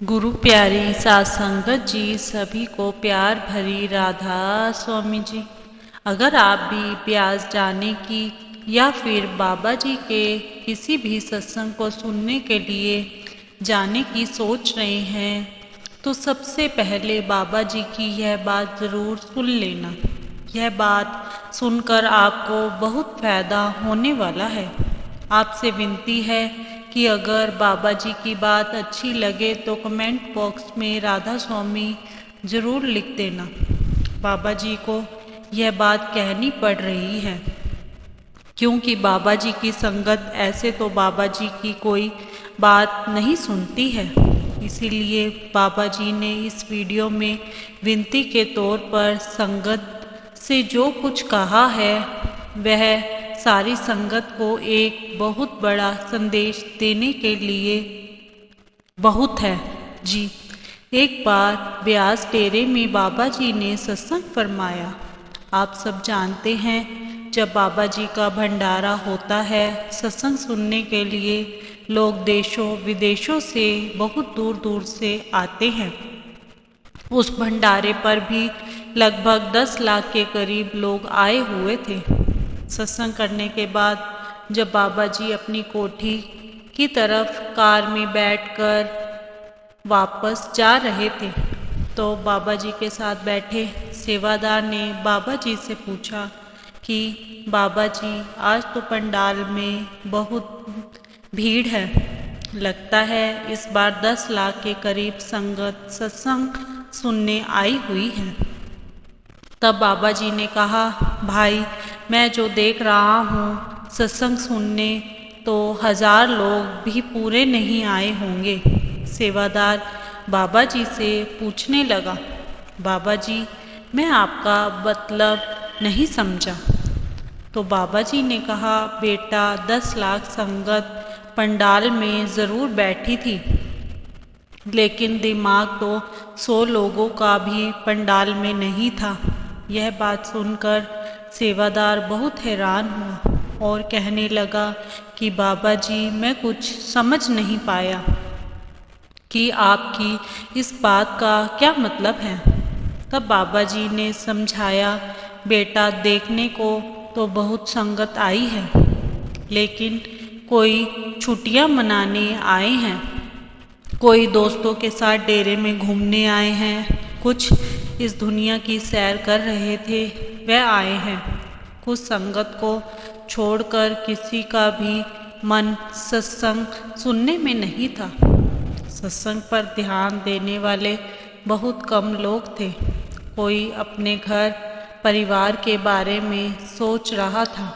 गुरु प्यारी सात संगत जी, सभी को प्यार भरी राधा स्वामी जी। अगर आप भी ब्यास जाने की या फिर बाबा जी के किसी भी सत्संग को सुनने के लिए जाने की सोच रहे हैं तो सबसे पहले बाबा जी की यह बात ज़रूर सुन लेना। यह बात सुनकर आपको बहुत फ़ायदा होने वाला है। आपसे विनती है कि अगर बाबा जी की बात अच्छी लगे तो कमेंट बॉक्स में राधा स्वामी ज़रूर लिख देना। बाबा जी को यह बात कहनी पड़ रही है क्योंकि बाबा जी की संगत ऐसे तो बाबा जी की कोई बात नहीं सुनती है। इसीलिए बाबा जी ने इस वीडियो में विनती के तौर पर संगत से जो कुछ कहा है वह सारी संगत को एक बहुत बड़ा संदेश देने के लिए बहुत है जी। एक बार ब्यास डेरे में बाबा जी ने सत्संग फरमाया। आप सब जानते हैं जब बाबा जी का भंडारा होता है, सत्संग सुनने के लिए लोग देशों विदेशों से बहुत दूर दूर से आते हैं। उस भंडारे पर भी लगभग 10 लाख के करीब लोग आए हुए थे। सत्संग करने के बाद जब बाबा जी अपनी कोठी की तरफ कार में बैठकर वापस जा रहे थे तो बाबा जी के साथ बैठे सेवादार ने बाबा जी से पूछा कि बाबा जी, आज तो पंडाल में बहुत भीड़ है, लगता है इस बार 10 लाख के करीब संगत सत्संग सुनने आई हुई है। तब बाबा जी ने कहा, भाई मैं जो देख रहा हूँ सत्संग सुनने तो 1000 लोग भी पूरे नहीं आए होंगे। सेवादार बाबा जी से पूछने लगा, बाबा जी मैं आपका मतलब नहीं समझा। तो बाबा जी ने कहा, बेटा 10 लाख संगत पंडाल में ज़रूर बैठी थी, लेकिन दिमाग तो 100 लोगों का भी पंडाल में नहीं था। यह बात सुनकर सेवादार बहुत हैरान हुआ और कहने लगा कि बाबा जी मैं कुछ समझ नहीं पाया कि आपकी इस बात का क्या मतलब है। तब बाबा जी ने समझाया, बेटा देखने को तो बहुत संगत आई है, लेकिन कोई छुट्टियां मनाने आए हैं, कोई दोस्तों के साथ डेरे में घूमने आए हैं, कुछ इस दुनिया की सैर कर रहे थे वह आए हैं। कुछ संगत को छोड़कर किसी का भी मन सत्संग सुनने में नहीं था। सत्संग पर ध्यान देने वाले बहुत कम लोग थे। कोई अपने घर परिवार के बारे में सोच रहा था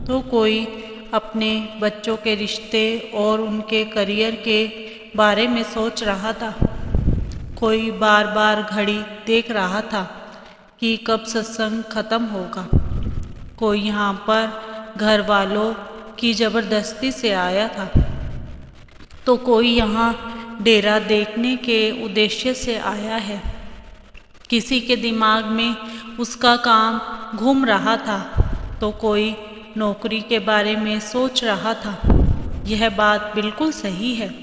तो कोई अपने बच्चों के रिश्ते और उनके करियर के बारे में सोच रहा था। कोई बार बार घड़ी देख रहा था कि कब सत्संग खत्म होगा। कोई यहाँ पर घर वालों की ज़बरदस्ती से आया था तो कोई यहाँ डेरा देखने के उद्देश्य से आया है। किसी के दिमाग में उसका काम घूम रहा था तो कोई नौकरी के बारे में सोच रहा था। यह बात बिल्कुल सही है,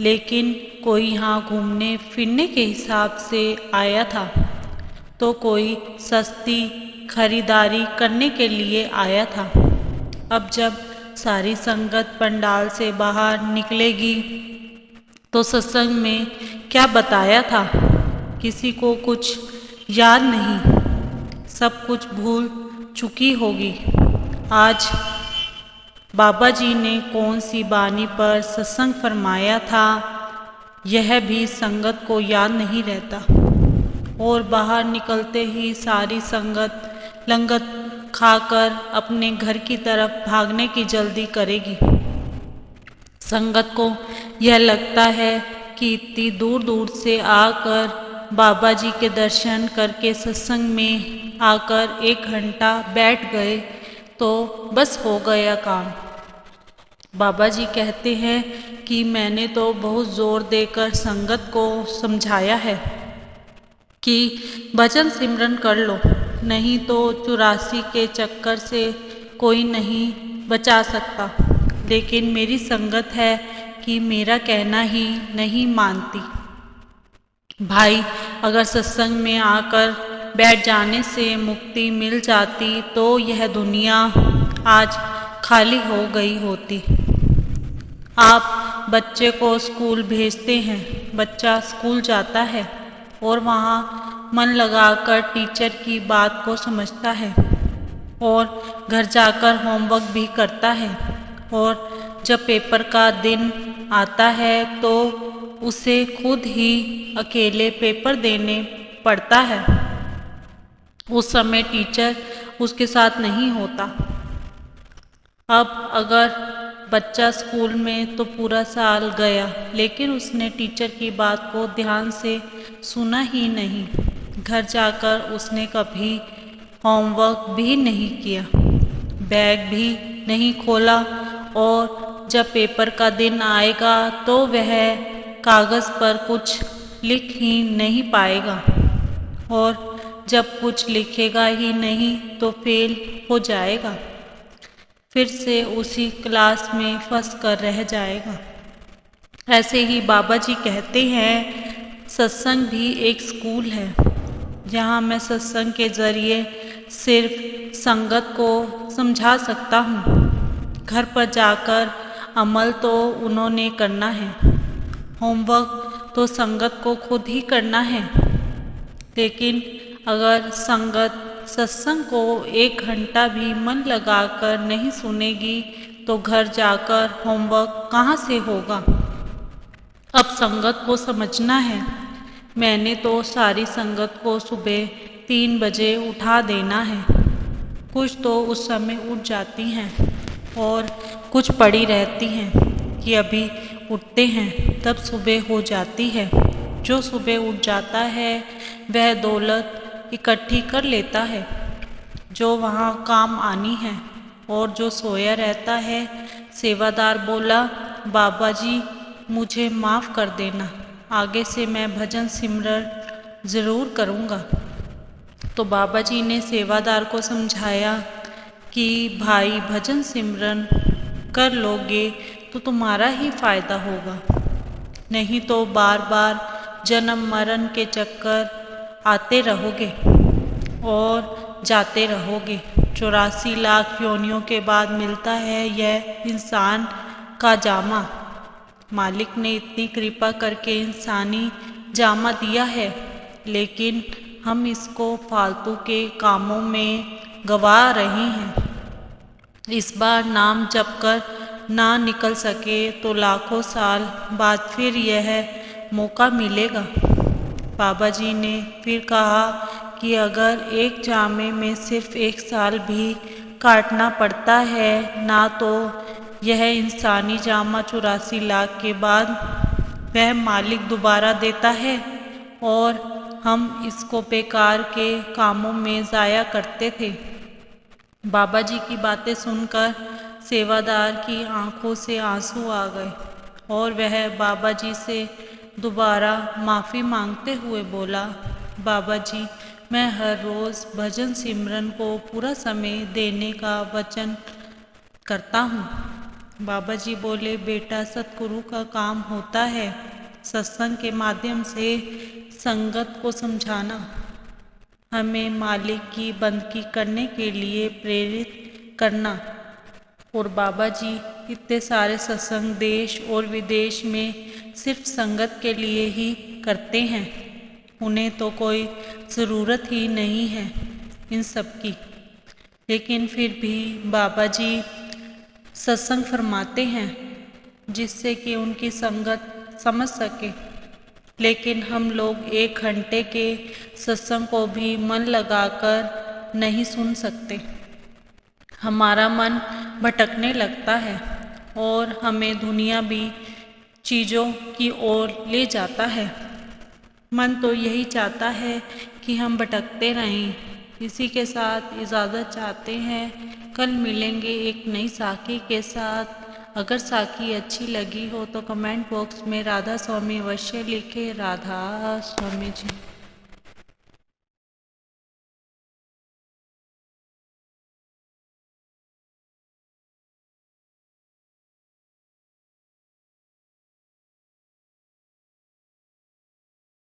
लेकिन कोई यहाँ घूमने फिरने के हिसाब से आया था तो कोई सस्ती खरीदारी करने के लिए आया था। अब जब सारी संगत पंडाल से बाहर निकलेगी तो सत्संग में क्या बताया था किसी को कुछ याद नहीं, सब कुछ भूल चुकी होगी। आज बाबा जी ने कौन सी बानी पर सत्संग फरमाया था यह भी संगत को याद नहीं रहता और बाहर निकलते ही सारी संगत लंगर खाकर अपने घर की तरफ भागने की जल्दी करेगी। संगत को यह लगता है कि इतनी दूर दूर से आकर बाबा जी के दर्शन करके सत्संग में आकर 1 घंटा बैठ गए तो बस हो गया काम। बाबा जी कहते हैं कि मैंने तो बहुत ज़ोर देकर संगत को समझाया है कि भजन सिमरन कर लो, नहीं तो 84 के चक्कर से कोई नहीं बचा सकता, लेकिन मेरी संगत है कि मेरा कहना ही नहीं मानती। भाई, अगर सत्संग में आकर बैठ जाने से मुक्ति मिल जाती तो यह दुनिया आज खाली हो गई होती। आप बच्चे को स्कूल भेजते हैं, बच्चा स्कूल जाता है और वहाँ मन लगाकर टीचर की बात को समझता है और घर जाकर होमवर्क भी करता है, और जब पेपर का दिन आता है तो उसे खुद ही अकेले पेपर देने पड़ता है। उस समय टीचर उसके साथ नहीं होता। अब अगर बच्चा स्कूल में तो पूरा साल गया, लेकिन उसने टीचर की बात को ध्यान से सुना ही नहीं। घर जाकर उसने कभी होमवर्क भी नहीं किया, बैग भी नहीं खोला, और जब पेपर का दिन आएगा तो वह कागज़ पर कुछ लिख ही नहीं पाएगा, और जब कुछ लिखेगा ही नहीं तो फेल हो जाएगा, फिर से उसी क्लास में फंस कर रह जाएगा। ऐसे ही बाबा जी कहते हैं, सत्संग भी एक स्कूल है, जहाँ मैं सत्संग के ज़रिए सिर्फ संगत को समझा सकता हूँ। घर पर जाकर अमल तो उन्होंने करना है, होमवर्क तो संगत को खुद ही करना है। लेकिन अगर संगत सत्संग को 1 घंटा भी मन लगाकर नहीं सुनेगी तो घर जाकर होमवर्क कहाँ से होगा। अब संगत को समझना है। मैंने तो सारी संगत को सुबह 3 बजे उठा देना है। कुछ तो उस समय उठ जाती हैं और कुछ पड़ी रहती हैं कि अभी उठते हैं, तब सुबह हो जाती है। जो सुबह उठ जाता है वह दौलत इकट्ठी कर लेता है जो वहाँ काम आनी है, और जो सोया रहता है, सेवादार बोला, बाबा जी मुझे माफ़ कर देना, आगे से मैं भजन सिमरन ज़रूर करूँगा। तो बाबा जी ने सेवादार को समझाया कि भाई भजन सिमरन कर लोगे तो तुम्हारा ही फ़ायदा होगा, नहीं तो बार बार जन्म मरण के चक्कर आते रहोगे और जाते रहोगे। 84 लाख योनियों के बाद मिलता है यह इंसान का जामा। मालिक ने इतनी कृपा करके इंसानी जामा दिया है, लेकिन हम इसको फालतू के कामों में गवा रहे हैं। इस बार नाम जपकर ना निकल सके तो लाखों साल बाद फिर यह मौका मिलेगा। बाबा जी ने फिर कहा कि अगर एक जामे में सिर्फ 1 साल भी काटना पड़ता है ना, तो यह इंसानी जामा 84 लाख के बाद वह मालिक दोबारा देता है और हम इसको बेकार के कामों में ज़ाया करते थे। बाबा जी की बातें सुनकर सेवादार की आंखों से आंसू आ गए और वह बाबा जी से दोबारा माफ़ी मांगते हुए बोला, बाबा जी मैं हर रोज़ भजन सिमरन को पूरा समय देने का वचन करता हूँ। बाबा जी बोले, बेटा सतगुरु का काम होता है सत्संग के माध्यम से संगत को समझाना, हमें मालिक की बंदगी करने के लिए प्रेरित करना। और बाबा जी इतने सारे सत्संग देश और विदेश में सिर्फ संगत के लिए ही करते हैं, उन्हें तो कोई ज़रूरत ही नहीं है इन सब की। लेकिन फिर भी बाबा जी सत्संग फरमाते हैं जिससे कि उनकी संगत समझ सके। लेकिन हम लोग 1 घंटे के सत्संग को भी मन लगाकर नहीं सुन सकते। हमारा मन भटकने लगता है और हमें दुनियावी चीज़ों की ओर ले जाता है। मन तो यही चाहता है कि हम भटकते रहें। इसी के साथ इजाज़त चाहते हैं। कल मिलेंगे एक नई साखी के साथ। अगर साखी अच्छी लगी हो तो कमेंट बॉक्स में राधा स्वामी अवश्य लिखें। राधा स्वामी जी।